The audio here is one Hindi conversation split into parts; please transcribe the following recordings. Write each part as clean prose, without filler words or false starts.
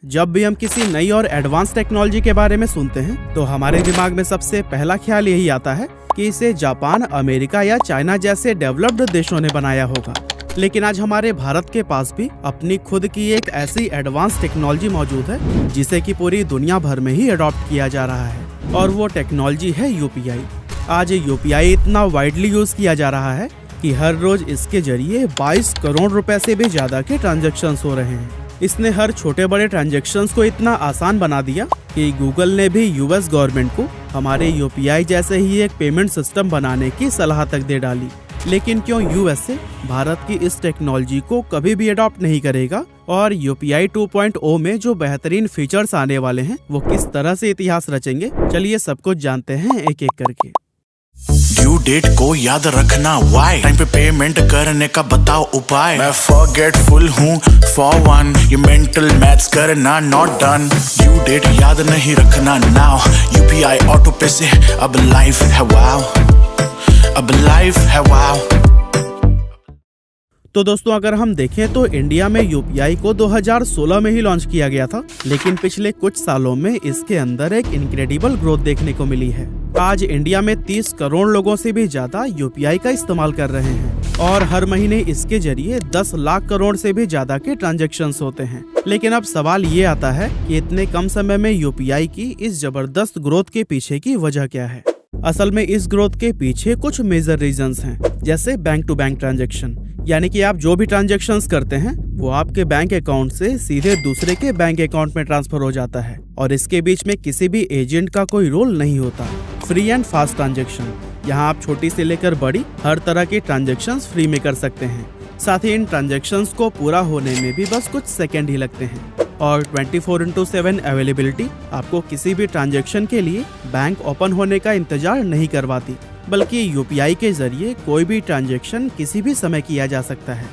जब भी हम किसी नई और एडवांस टेक्नोलॉजी के बारे में सुनते हैं तो हमारे दिमाग में सबसे पहला ख्याल यही आता है कि इसे जापान, अमेरिका या चाइना जैसे डेवलप्ड देशों ने बनाया होगा। लेकिन आज हमारे भारत के पास भी अपनी खुद की एक ऐसी एडवांस टेक्नोलॉजी मौजूद है जिसे कि पूरी दुनिया भर में ही अडॉप्ट किया जा रहा है, और वो टेक्नोलॉजी है यूपीआई। आज यूपीआई इतना वाइडली यूज किया जा रहा है कि हर रोज इसके जरिए 22 करोड़ रुपए से भी ज्यादा के ट्रांजैक्शंस हो रहे हैं। इसने हर छोटे बड़े ट्रांजैक्शंस को इतना आसान बना दिया कि गूगल ने भी यूएस गवर्नमेंट को हमारे यूपीआई जैसे ही एक पेमेंट सिस्टम बनाने की सलाह तक दे डाली। लेकिन क्यों यूएसए भारत की इस टेक्नोलॉजी को कभी भी अडॉप्ट नहीं करेगा, और यूपीआई 2.0 में जो बेहतरीन फीचर्स आने वाले हैं वो किस तरह से इतिहास रचेंगे, चलिए सब कुछ जानते हैं एक एक करके। ड्यू डेट को याद रखना, वाई टाइम पे पेमेंट करने का बताओ उपाय। मैं फॉरगेटफुल हूँ फॉर वन, ये मेंटल मैथ्स करना नॉट डन। ड्यू डेट याद नहीं रखना नाउ, यूपीआई ऑटो पे से अब लाइफ है वाओ, अब लाइफ है वाओ। तो दोस्तों अगर हम देखें तो इंडिया में यूपीआई को 2016 में ही लॉन्च किया गया था, लेकिन पिछले कुछ सालों में इसके अंदर एक इनक्रेडिबल ग्रोथ देखने को मिली है। आज इंडिया में 30 करोड़ लोगों से भी ज्यादा यूपीआई का इस्तेमाल कर रहे हैं, और हर महीने इसके जरिए 10 लाख करोड़ से भी ज्यादा के ट्रांजैक्शंस होते हैं। लेकिन अब सवाल ये आता है कि इतने कम समय में यूपीआई की इस जबरदस्त ग्रोथ के पीछे की वजह क्या है। असल में इस ग्रोथ के पीछे कुछ मेजर रीजंस हैं, जैसे बैंक टू बैंक ट्रांजैक्शन, यानी कि आप जो भी ट्रांजैक्शंस करते हैं वो आपके बैंक अकाउंट से सीधे दूसरे के बैंक अकाउंट में ट्रांसफर हो जाता है, और इसके बीच में किसी भी एजेंट का कोई रोल नहीं होता। फ्री एंड फास्ट ट्रांजैक्शन, यहाँ आप छोटी से लेकर बड़ी हर तरह की ट्रांजैक्शंस फ्री में कर सकते हैं। साथ ही इन ट्रांजैक्शंस को पूरा होने में भी बस कुछ सेकंड ही लगते हैं, और 24/7 अवेलेबिलिटी आपको किसी भी ट्रांजैक्शन के लिए बैंक ओपन होने का इंतजार नहीं करवाती, बल्कि यूपीआई के जरिए कोई भी ट्रांजैक्शन किसी भी समय किया जा सकता है।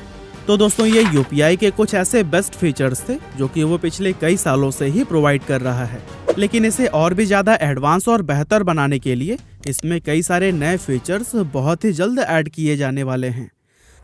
तो दोस्तों ये यूपीआई के कुछ ऐसे बेस्ट फीचर्स थे जो कि वो पिछले कई सालों से ही प्रोवाइड कर रहा है, लेकिन इसे और भी ज्यादा एडवांस और बेहतर बनाने के लिए इसमें कई सारे नए फीचर्स बहुत ही जल्द ऐड किए जाने वाले हैं।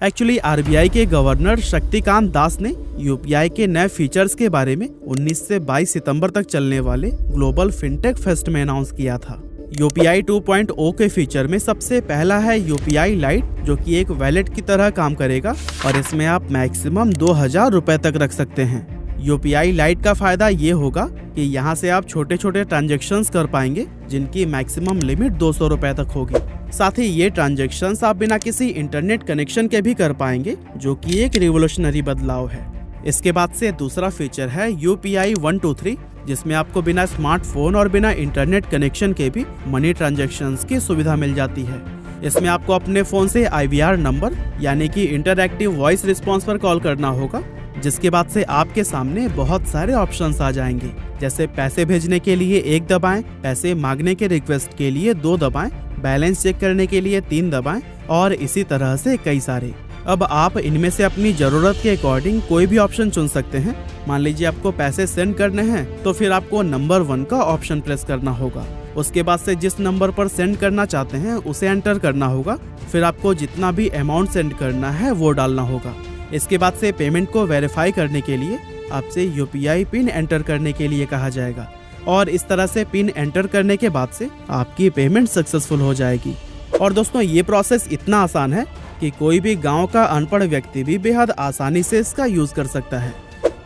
एक्चुअली आरबीआई के गवर्नर शक्तिकांत दास ने यूपीआई के नए फीचर्स के बारे में 19 से 22 सितंबर तक चलने वाले ग्लोबल फिनटेक फेस्ट में अनाउंस किया था। यूपीआई 2.0 के फीचर में सबसे पहला है यूपीआई लाइट, जो कि एक वैलेट की तरह काम करेगा, और इसमें आप मैक्सिमम 2000 रुपए तक रख सकते हैं। यूपीआई लाइट का फायदा ये होगा कि यहाँ से आप छोटे छोटे ट्रांजैक्शंस कर पाएंगे जिनकी मैक्सिमम लिमिट 200 रुपए तक होगी। साथ ही ये ट्रांजैक्शंस आप बिना किसी इंटरनेट कनेक्शन के भी कर पाएंगे, जो कि एक रिवोल्यूशनरी बदलाव है। इसके बाद से दूसरा फीचर है यूपीआई 123, जिसमें आपको बिना स्मार्टफोन और बिना इंटरनेट कनेक्शन के भी मनी ट्रांजैक्शंस की सुविधा मिल जाती है। इसमें आपको अपने फोन से IVR नंबर यानी कि इंटरएक्टिव वॉइस रिस्पॉन्स पर कॉल करना होगा, जिसके बाद से आपके सामने बहुत सारे ऑप्शंस आ जाएंगे, जैसे पैसे भेजने के लिए 1 दबाएं, पैसे मांगने के रिक्वेस्ट के लिए 2 दबाएं, बैलेंस चेक करने के लिए 3 दबाएं, और इसी तरह से कई सारे। अब आप इनमें से अपनी जरूरत के अकॉर्डिंग कोई भी ऑप्शन चुन सकते हैं। मान लीजिए आपको पैसे सेंड करने हैं तो फिर आपको नंबर 1 का ऑप्शन प्रेस करना होगा। उसके बाद से जिस नंबर पर सेंड करना चाहते हैं उसे एंटर करना होगा, फिर आपको जितना भी अमाउंट सेंड करना है वो डालना होगा। इसके बाद से पेमेंट को वेरीफाई करने के लिए आपसे यूपीआई पिन एंटर करने के लिए कहा जाएगा, और इस तरह से पिन एंटर करने के बाद से आपकी पेमेंट सक्सेसफुल हो जाएगी। और दोस्तों ये प्रोसेस इतना आसान है कि कोई भी गांव का अनपढ़ व्यक्ति भी बेहद आसानी से इसका यूज कर सकता है।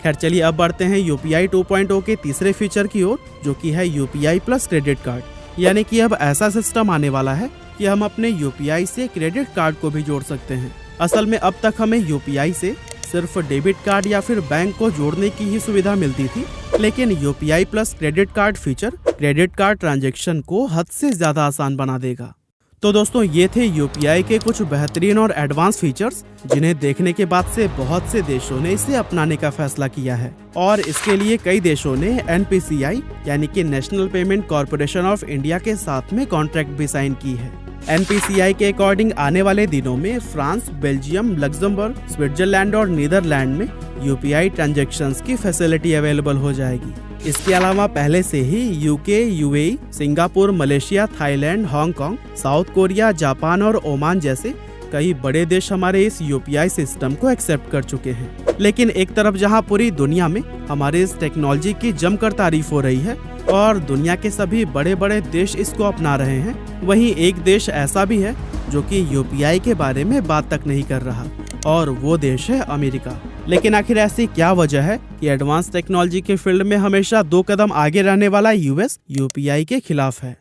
खैर चलिए अब बढ़ते हैं यूपीआई 2.0 के तीसरे फीचर की ओर, जो कि है यूपीआई प्लस क्रेडिट कार्ड। यानी कि अब ऐसा सिस्टम आने वाला है कि हम अपने यूपीआई से क्रेडिट कार्ड को भी जोड़ सकते हैं। असल में अब तक हमें यूपीआई से सिर्फ डेबिट कार्ड या फिर बैंक को जोड़ने की ही सुविधा मिलती थी, लेकिन UPI plus credit card feature credit card transaction को हद से ज्यादा आसान बना देगा। तो दोस्तों ये थे यूपीआई के कुछ बेहतरीन और एडवांस फीचर्स, जिन्हें देखने के बाद से बहुत से देशों ने इसे अपनाने का फैसला किया है, और इसके लिए कई देशों ने NPCI यानी कि national payment corporation of India के साथ में कॉन्ट्रैक्ट भी साइन की है। NPCI के अकॉर्डिंग आने वाले दिनों में फ्रांस, बेल्जियम, लग्जमबर्ग, स्विट्जरलैंड और नीदरलैंड में यूपीआई ट्रांजैक्शंस की फैसिलिटी अवेलेबल हो जाएगी। इसके अलावा पहले से ही UK, UAE, Singapore, Malaysia, Thailand, Hong Kong, South Korea, Japan और ओमान जैसे कई बड़े देश हमारे इस यूपीआई सिस्टम को एक्सेप्ट कर चुके हैं। लेकिन एक तरफ जहां पूरी दुनिया में हमारे इस टेक्नोलॉजी की जमकर तारीफ हो रही है और दुनिया के सभी बड़े बड़े देश इसको अपना रहे हैं, वहीं एक देश ऐसा भी है जो कि यूपीआई के बारे में बात तक नहीं कर रहा, और वो देश है अमेरिका। लेकिन आखिर ऐसी क्या वजह है कि एडवांस टेक्नोलॉजी के फील्ड में हमेशा 2 कदम आगे रहने वाला यूएस यूपीआई के खिलाफ है?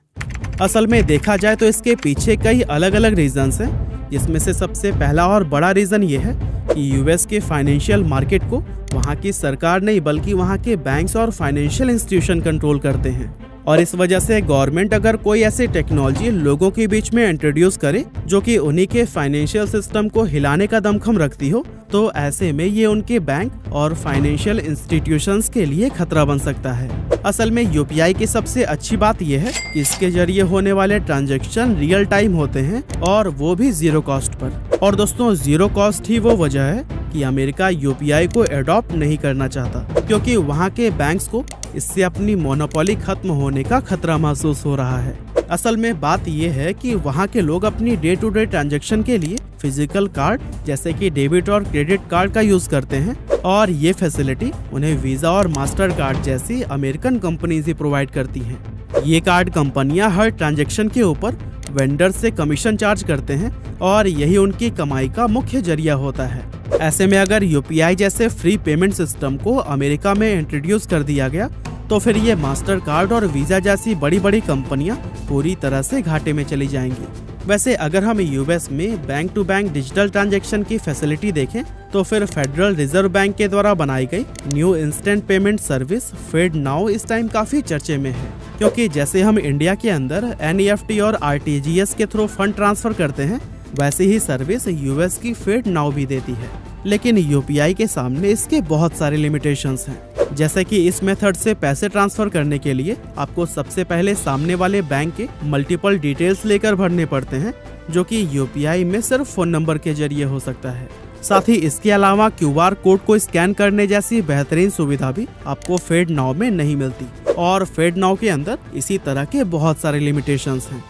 असल में देखा जाए तो इसके पीछे कई अलग अलग रीजंस हैं, जिसमें से सबसे पहला और बड़ा रीजन ये है कि यूएस के फाइनेंशियल मार्केट को वहाँ की सरकार नहीं बल्कि वहाँ के बैंक्स और फाइनेंशियल इंस्टीट्यूशन कंट्रोल करते हैं। और इस वजह से गवर्नमेंट अगर कोई ऐसी टेक्नोलॉजी लोगों के बीच में इंट्रोड्यूस करे जो कि उन्हीं के फाइनेंशियल सिस्टम को हिलाने का दमखम रखती हो, तो ऐसे में ये उनके बैंक और फाइनेंशियल इंस्टीट्यूशंस के लिए खतरा बन सकता है। असल में यूपीआई की सबसे अच्छी बात यह है कि इसके जरिए होने वाले ट्रांजैक्शन रियल टाइम होते हैं और वो भी जीरो कॉस्ट पर। और दोस्तों, जीरो कॉस्ट ही वो वजह है कि अमेरिका यूपीआई को एडॉप्ट नहीं करना चाहता, क्योंकि वहाँ के बैंक्स को इससे अपनी मोनोपोली खत्म होने का खतरा महसूस हो रहा है। असल में बात यह है कि वहाँ के लोग अपनी डे टू डे ट्रांजैक्शन के लिए फिजिकल कार्ड जैसे कि डेबिट और क्रेडिट कार्ड का यूज करते हैं, और ये फैसिलिटी उन्हें वीजा और मास्टर कार्ड जैसी अमेरिकन कंपनीज ही प्रोवाइड करती हैं। ये कार्ड कंपनियां हर ट्रांजैक्शन के ऊपर वेंडर से कमीशन चार्ज करते हैं और यही उनकी कमाई का मुख्य जरिया होता है। ऐसे में अगर यूपीआई जैसे फ्री पेमेंट सिस्टम को अमेरिका में इंट्रोड्यूस कर दिया गया तो फिर ये मास्टर कार्ड और वीजा जैसी बड़ी बड़ी कंपनियां पूरी तरह से घाटे में चली जाएंगी। वैसे अगर हम यूएस में bank to bank digital transaction की फैसिलिटी देखें तो फिर फेडरल रिजर्व बैंक के द्वारा बनाई गई new instant payment service FedNow इस टाइम काफी चर्चे में है, क्योंकि जैसे हम इंडिया के अंदर एनईएफटी और आरटीजीएस के थ्रू फंड ट्रांसफर करते हैं, वैसे ही सर्विस यूएस की फेड नाउ भी देती है। लेकिन यूपीआई के सामने इसके बहुत सारे लिमिटेशंस हैं, जैसे कि इस मेथड से पैसे ट्रांसफर करने के लिए आपको सबसे पहले सामने वाले बैंक के मल्टीपल डिटेल्स लेकर भरने पड़ते हैं, जो कि यूपीआई में सिर्फ फोन नंबर के जरिए हो सकता है। साथ ही इसके अलावा क्यूआर कोड को स्कैन करने जैसी बेहतरीन सुविधा भी आपको फेड नाउ में नहीं मिलती, और फेड नाउ के अंदर इसी तरह के बहुत सारे लिमिटेशंस हैं।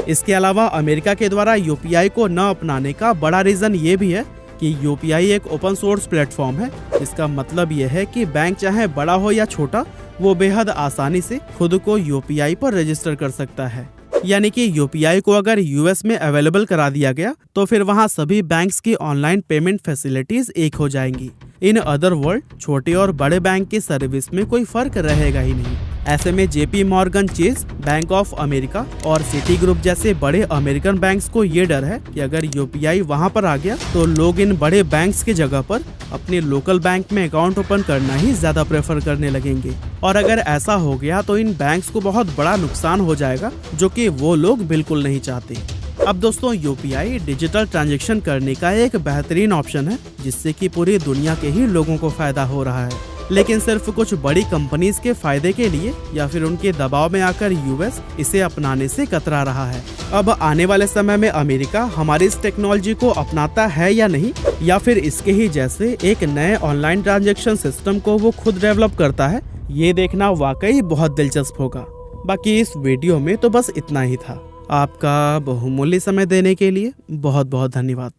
इसके अलावा अमेरिका के द्वारा यूपीआई को न अपनाने का बड़ा रीजन ये भी है कि यूपीआई एक ओपन सोर्स प्लेटफॉर्म है। इसका मतलब यह है कि बैंक चाहे बड़ा हो या छोटा, वो बेहद आसानी से खुद को यूपीआई पर रजिस्टर कर सकता है। यानी कि यूपीआई को अगर यूएस में अवेलेबल करा दिया गया तो फिर वहाँ सभी बैंक्स की ऑनलाइन पेमेंट फैसिलिटीज एक हो जाएंगी। इन अदर वर्ल्ड छोटे और बड़े बैंक की सर्विस में कोई फर्क रहेगा ही नहीं। ऐसे में JP Morgan chase, bank of America और सिटी ग्रुप जैसे बड़े अमेरिकन बैंक्स को ये डर है कि अगर यूपीआई वहां पर आ गया तो लोग इन बड़े बैंक्स की जगह पर अपने लोकल बैंक में अकाउंट ओपन करना ही ज्यादा प्रेफर करने लगेंगे। और अगर ऐसा हो गया तो इन बैंक्स को बहुत बड़ा नुकसान हो जाएगा, जो कि वो लोग बिल्कुल नहीं चाहते। अब दोस्तों, यूपीआई डिजिटल ट्रांजैक्शन करने का एक बेहतरीन ऑप्शन है, जिससे कि पूरी दुनिया के ही लोगों को फायदा हो रहा है। लेकिन सिर्फ कुछ बड़ी कंपनीज के फायदे के लिए या फिर उनके दबाव में आकर यूएस इसे अपनाने से कतरा रहा है। अब आने वाले समय में अमेरिका हमारी इस टेक्नोलॉजी को अपनाता है या नहीं, या फिर इसके ही जैसे एक नए ऑनलाइन ट्रांजैक्शन सिस्टम को वो खुद डेवलप करता है, ये देखना वाकई बहुत दिलचस्प होगा। बाकी इस वीडियो में तो बस इतना ही था। आपका बहुमूल्य समय देने के लिए बहुत बहुत धन्यवाद।